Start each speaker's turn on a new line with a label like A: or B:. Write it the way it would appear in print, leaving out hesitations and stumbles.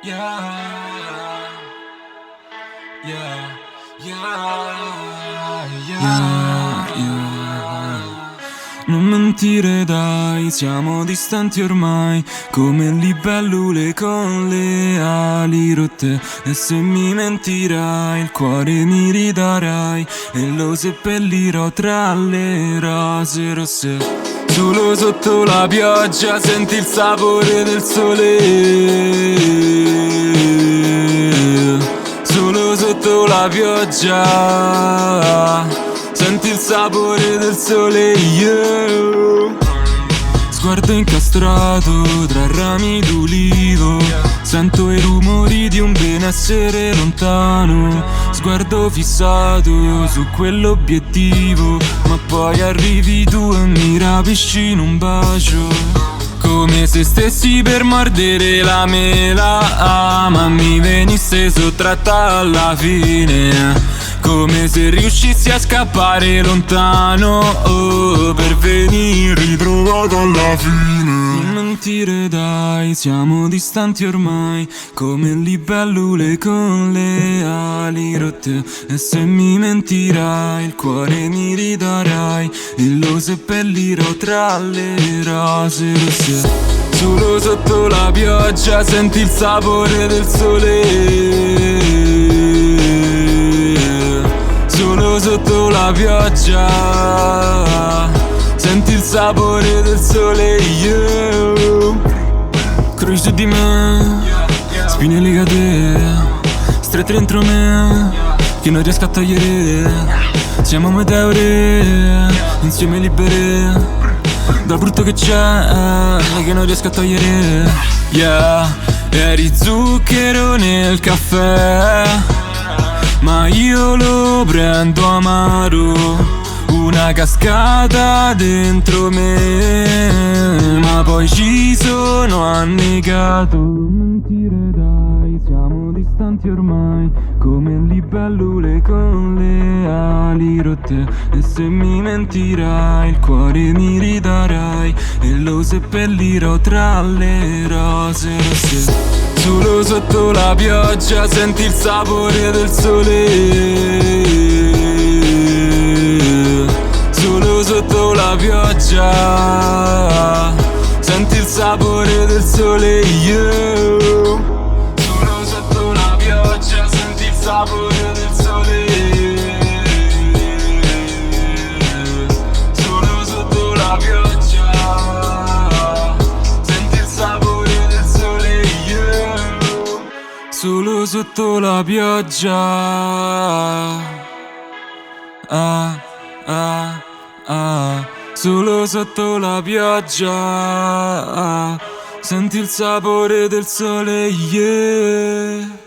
A: Yeah, yeah, yeah. Non mentire dai, siamo distanti ormai, come libellule con le ali rotte. E se mi mentirai, il cuore mi ridarai, e lo seppellirò tra le rose rosse. Solo sotto la pioggia senti il sapore del sole. Solo sotto la pioggia senti il sapore del sole, yeah. Sguardo incastrato tra rami d'ulivo, sento i rumori di un benessere lontano. Sguardo fissato su quell'obiettivo, ma poi arrivi tu e mi rapisci in un bacio. Come se stessi per mordere la mela, ma mi venisse sottratta alla fine. Come se riuscissi a scappare lontano, oh, per venire ritrovato alla fine. Non mentire dai, siamo distanti ormai, come libellule con le ali rotte. E se mi mentirai, il cuore mi ridarai, e lo seppellirò tra le rose rosse. Solo sotto la pioggia senti il sapore del sole. Solo sotto la pioggia senti il sapore del sole, yeah. Crui su di me, spine legate, strette dentro me, che non riesco a togliere. Siamo meteore, insieme libere, dal brutto che c'è, che non riesco a togliere, yeah. Eri zucchero nel caffè, ma io lo prendo amaro. Una cascata dentro me, ma poi ci sono annegato. Non mentire dai, siamo distanti ormai, come libellule con le ali rotte. E se mi mentirai, il cuore mi ridarai, e lo seppellirò tra le rose rosse. Solo sotto la pioggia senti il sapore del sole. Solo sotto la pioggia senti il sapore del sole, yeah. Solo sotto la pioggia senti il sapore del sole. Solo sotto la pioggia senti il sapore del sole, yeah. Solo sotto la pioggia, ah, ah, ah. Solo sotto la pioggia senti il sapore del sole, yeah.